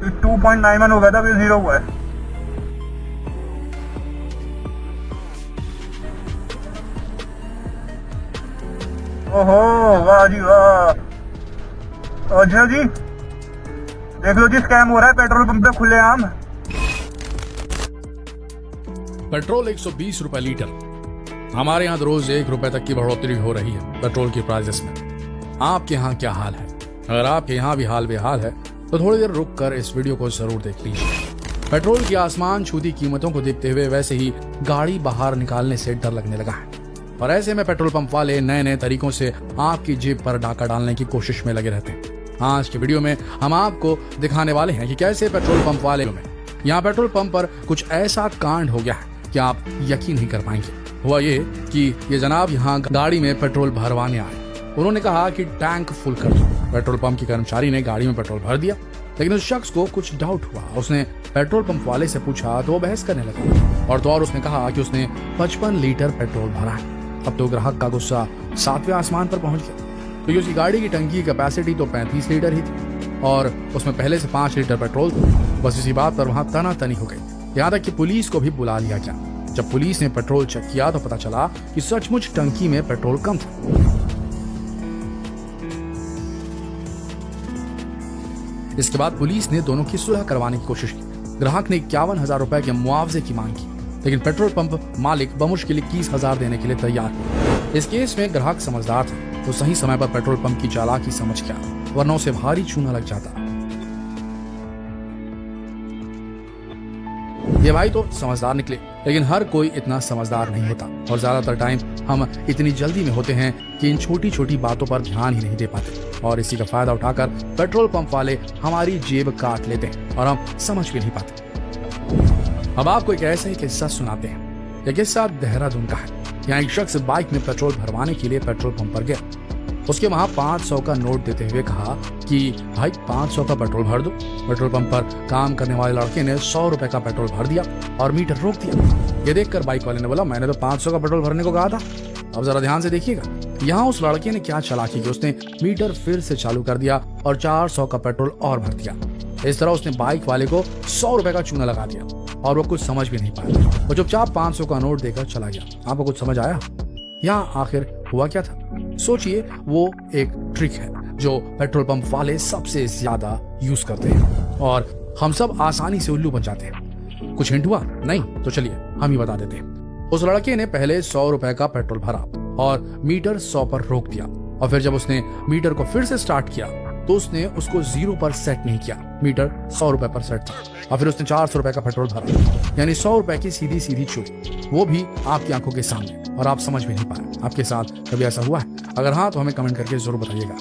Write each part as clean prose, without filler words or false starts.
2.91 हो गया था, अभी 0 हुआ है। ओहो वाह जी वाह। अच्छा जी देख लो जी, स्कैम हो रहा है पेट्रोल पंप पे खुलेआम। पेट्रोल 120 रुपए लीटर। हमारे यहाँ रोज 1 रुपए तक की बढ़ोतरी हो रही है पेट्रोल की प्राइसेस में। आपके यहाँ क्या हाल है? अगर आपके यहाँ भी हाल बेहाल है तो थोड़ी देर रुक कर इस वीडियो को जरूर देख लीजिए। पेट्रोल की आसमान छूती कीमतों को देखते हुए वैसे ही गाड़ी बाहर निकालने से डर लगने लगा है, और ऐसे में पेट्रोल पंप वाले नए नए तरीकों से आपकी जेब पर डाका डालने की कोशिश में लगे रहते हैं। आज की वीडियो में हम आपको दिखाने वाले हैं कि कैसे पेट्रोल पंप वाले में यहाँ पेट्रोल पंप पर कुछ ऐसा कांड हो गया है कि आप यकीन नहीं कर पाएंगे। हुआ ये कि ये जनाब यहाँ गाड़ी में पेट्रोल भरवाने आए। उन्होंने कहा कि टैंक फुल कर दो। पेट्रोल पंप के कर्मचारी ने गाड़ी में पेट्रोल भर दिया, लेकिन उस शख्स को कुछ डाउट हुआ। उसने पेट्रोल पंप वाले से पूछा तो वो बहस करने लगा, और तो और उसने कहा कि उसने 55 लीटर पेट्रोल भरा है। अब तो ग्राहक का गुस्सा 7वें आसमान पर पहुंच गया, क्योंकि उसकी गाड़ी की टंकी की कैपेसिटी तो 35 लीटर ही थी और उसमें पहले से 5 लीटर पेट्रोल था। बस इसी बात पर वहां तनातनी हो गई, यहाँ तक कि पुलिस को भी बुला लिया गया। जब पुलिस ने पेट्रोल चेक किया तो पता चला कि सचमुच टंकी में पेट्रोल कम था। इसके बाद पुलिस ने दोनों की सुलह करवाने की कोशिश की। ग्राहक ने 51,000 रुपए के मुआवजे की मांग की, लेकिन पेट्रोल पंप मालिक बमुश्किल 21,000 देने के लिए तैयार हुआ। इस केस में ग्राहक समझदार था तो सही समय पर पेट्रोल पंप की चालाकी समझ गया, वरना उसे भारी चूना लग जाता। ये भाई तो समझदार निकले, लेकिन हर कोई इतना समझदार नहीं होता, और ज्यादातर टाइम हम इतनी जल्दी में होते हैं कि इन छोटी छोटी बातों पर ध्यान ही नहीं दे पाते, और इसी का फायदा उठाकर पेट्रोल पंप वाले हमारी जेब काट लेते हैं और हम समझ भी नहीं पाते। अब आपको एक ऐसा ही किस्सा सुनाते हैं। यह किस्सा देहरादून का है। यहाँ एक शख्स बाइक में पेट्रोल भरवाने के लिए पेट्रोल पंप पर गया। उसके वहां 500 का नोट देते हुए कहा कि भाई 500 का पेट्रोल भर दो। पेट्रोल पंप पर काम करने वाले लड़के ने 100 रुपए का पेट्रोल भर दिया और मीटर रोक दिया। ये देखकर बाइक वाले ने बोला, मैंने तो 500 का पेट्रोल भरने को कहा था। अब जरा ध्यान से देखिएगा, यहाँ उस लड़के ने क्या चालाकी की, उसने मीटर फिर से चालू कर दिया और 400 का पेट्रोल और भर दिया। इस तरह उसने बाइक वाले को 100 रुपए का चूना लगा दिया और वो कुछ समझ भी नहीं पाया। वो चुपचाप 500 का नोट देकर चला गया। आपको कुछ समझ आया यहाँ आखिर हुआ क्या था? सोचिए, वो एक ट्रिक है जो पेट्रोल पंप वाले सबसे ज्यादा यूज करते हैं और हम सब आसानी से उल्लू बन जाते हैं। कुछ हिंट हुआ? नहीं तो चलिए हम ही बता देते हैं। उस लड़के ने पहले 100 रुपए का पेट्रोल भरा और मीटर 100 पर रोक दिया, और फिर जब उसने मीटर को फिर से स्टार्ट किया तो उसने उसको 0 पर सेट नहीं किया, मीटर 100 रुपए पर सेट था, और फिर उसने 400 रुपए का पेट्रोल भरा, यानी 100 रुपए की सीधी सीधी चोरी, वो भी आपकी आंखों के सामने, और आप समझ भी नहीं पाए। आपके साथ कभी ऐसा हुआ है? अगर हाँ तो हमें कमेंट करके जरूर बताइएगा।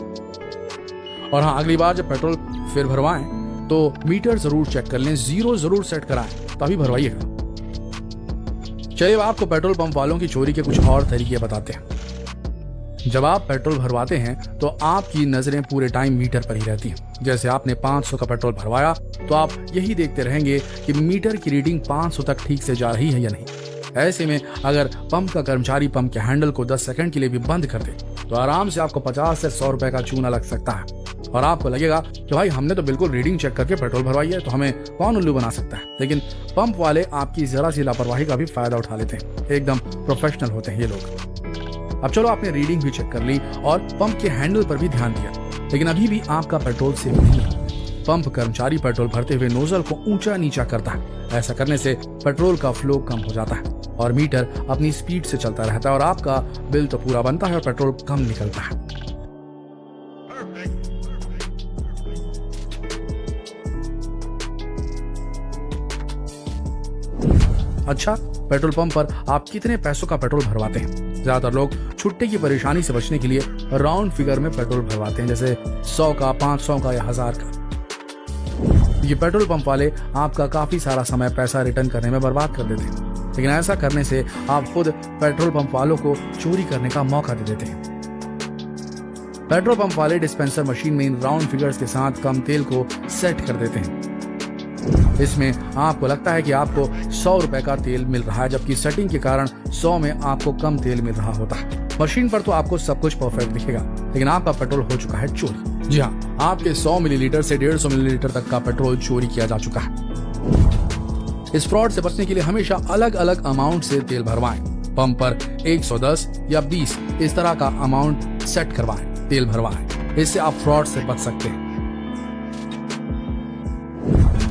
और हाँ, अगली बार जब पेट्रोल फिर भरवाएं तो मीटर जरूर चेक कर लें, 0 जरूर सेट कराएं, तभी भरवाइएगा। चलिए आपको पेट्रोल पंप वालों की चोरी के कुछ और तरीके बताते हैं। जब आप पेट्रोल भरवाते हैं तो आपकी नजरें पूरे टाइम मीटर पर ही रहती हैं। जैसे आपने 500 का पेट्रोल भरवाया तो आप यही देखते रहेंगे कि मीटर की रीडिंग 500 तक ठीक से जा रही है या नहीं। ऐसे में अगर पंप का कर्मचारी पंप के हैंडल को 10 सेकंड के लिए भी बंद कर दे तो आराम से आपको 50 से 100 रुपए का चूना लग सकता है, और आपको लगेगा कि भाई हमने तो बिल्कुल रीडिंग चेक करके पेट्रोल भरवाई है, तो हमें कौन उल्लू बना सकता है। लेकिन पंप वाले आपकी जरा सी लापरवाही का भी फायदा उठा लेते हैं। एकदम प्रोफेशनल होते हैं ये लोग। अब चलो, आपने रीडिंग भी चेक कर ली और पंप के हैंडल पर भी ध्यान दिया, लेकिन अभी भी आपका पेट्रोल सेफ नहीं है। पंप कर्मचारी पेट्रोल भरते हुए नोजल को ऊंचा नीचा करता है। ऐसा करने से पेट्रोल का फ्लो कम हो जाता है और मीटर अपनी स्पीड से चलता रहता है, और आपका बिल तो पूरा बनता है और पेट्रोल कम निकलता है। अच्छा, पेट्रोल पंप पर आप कितने पैसों का पेट्रोल भरवाते हैं? ज्यादातर लोग छुट्टे की परेशानी से बचने के लिए राउंड फिगर में पेट्रोल भरवाते हैं, जैसे 100 का, 500 का या 1000 का। ये पेट्रोल पंप वाले आपका काफी सारा समय पैसा रिटर्न करने में बर्बाद कर देते हैं, लेकिन ऐसा करने से आप खुद पेट्रोल पंप वालों को चोरी करने का मौका दे देते हैं। पेट्रोल पंप वाले डिस्पेंसर मशीन में इन राउंड फिगर्स के साथ कम तेल को सेट कर देते हैं। इसमें आपको लगता है कि आपको 100 रुपए का तेल मिल रहा है, जबकि सेटिंग के कारण 100 में आपको कम तेल मिल रहा होता है। मशीन पर तो आपको सब कुछ परफेक्ट दिखेगा, लेकिन आपका पेट्रोल हो चुका है चोरी। जी हाँ, आपके 100 मिलीलीटर से 150 मिलीलीटर तक का पेट्रोल चोरी किया जा चुका है। इस फ्रॉड से बचने के लिए हमेशा अलग अलग अमाउंट से तेल भरवाएं। पंप पर 110 या 20 इस तरह का अमाउंट सेट करवाएं, तेल भरवाएं। इससे आप फ्रॉड से बच सकते हैं।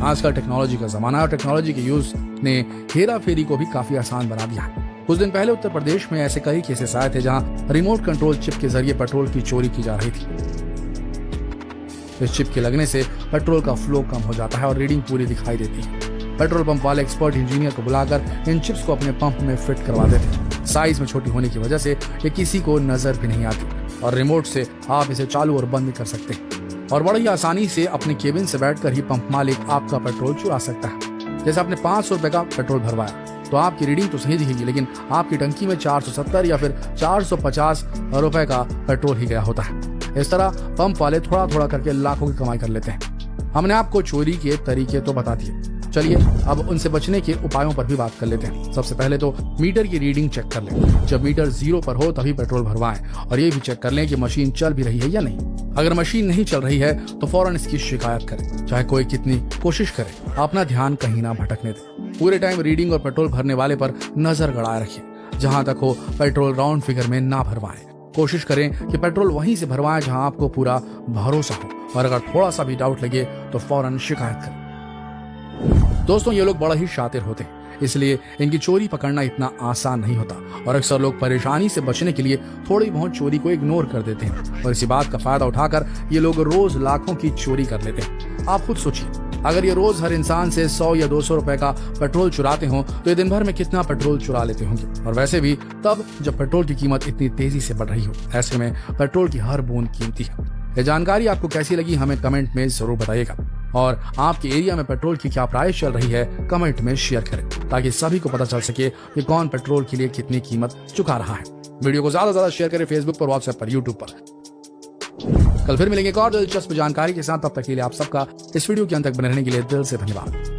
आजकल टेक्नोलॉजी का जमाना है और टेक्नोलॉजी के यूज ने हेरा फेरी को भी काफी आसान बना दिया है। कुछ दिन पहले उत्तर प्रदेश में ऐसे कई केसेस आए थे जहां रिमोट कंट्रोल चिप के जरिए पेट्रोल की चोरी की जा रही थी। इस चिप के लगने से पेट्रोल का फ्लो कम हो जाता है और रीडिंग पूरी दिखाई देती है। पेट्रोल पंप वाले एक्सपर्ट इंजीनियर को बुलाकर इन चिप्स को अपने पंप में फिट करवा देते हैं। साइज में छोटी होने की वजह से ये किसी को नजर भी नहीं आती और रिमोट से आप इसे चालू और बंद कर सकते हैं और बड़ी आसानी से अपने केबिन से बैठकर ही पंप मालिक आपका पेट्रोल चुरा सकता है। जैसे आपने 500 रुपए का पेट्रोल भरवाया तो आपकी रीडिंग तो सही दिखेगी, लेकिन आपकी टंकी में 470 या फिर 450 रुपए का पेट्रोल ही गया होता है। इस तरह पंप वाले थोड़ा थोड़ा करके लाखों की कमाई कर लेते हैं। हमने आपको चोरी के तरीके तो बता दिए, चलिए अब उनसे बचने के उपायों पर भी बात कर लेते हैं। सबसे पहले तो मीटर की रीडिंग चेक कर लें। जब मीटर 0 पर हो तभी पेट्रोल भरवाएं और ये भी चेक कर लें कि मशीन चल भी रही है या नहीं। अगर मशीन नहीं चल रही है तो फौरन इसकी शिकायत करें, चाहे कोई कितनी कोशिश करे। अपना ध्यान कहीं ना भटकने दें। पूरे टाइम रीडिंग और पेट्रोल भरने वाले पर नजर गड़ाए रखिए। जहां तक हो पेट्रोल राउंड फिगर में ना भरवाएं। कोशिश करें कि पेट्रोल वहीं से भरवाएं जहां आपको पूरा भरोसा हो और अगर थोड़ा सा भी डाउट लगे तो फौरन शिकायत करें। दोस्तों, ये लोग बड़ा ही शातिर होते हैं, इसलिए इनकी चोरी पकड़ना इतना आसान नहीं होता और अक्सर लोग परेशानी से बचने के लिए थोड़ी बहुत चोरी को इग्नोर कर देते हैं और इसी बात का फायदा उठाकर ये लोग रोज लाखों की चोरी कर लेते हैं। आप खुद सोचिए, अगर ये रोज हर इंसान से 100 या 200 रुपए का पेट्रोल चुराते हो तो ये दिन भर में कितना पेट्रोल चुरा लेते होंगे। और वैसे भी तब जब पेट्रोल की कीमत इतनी तेजी से बढ़ रही हो। ऐसे में पेट्रोल की हर बूंद कीमती है। ये जानकारी आपको कैसी लगी हमें कमेंट में जरूर बताइएगा और आपके एरिया में पेट्रोल की क्या प्राइस चल रही है कमेंट में शेयर करें ताकि सभी को पता चल सके कि कौन पेट्रोल के लिए कितनी कीमत चुका रहा है। वीडियो को ज्यादा से ज्यादा शेयर करें फेसबुक पर, व्हाट्सएप पर, यूट्यूब पर। कल फिर मिलेंगे एक और दिलचस्प जानकारी के साथ। तब तक के लिए आप सबका इस वीडियो के अंत तक बने रहने के लिए दिल से धन्यवाद।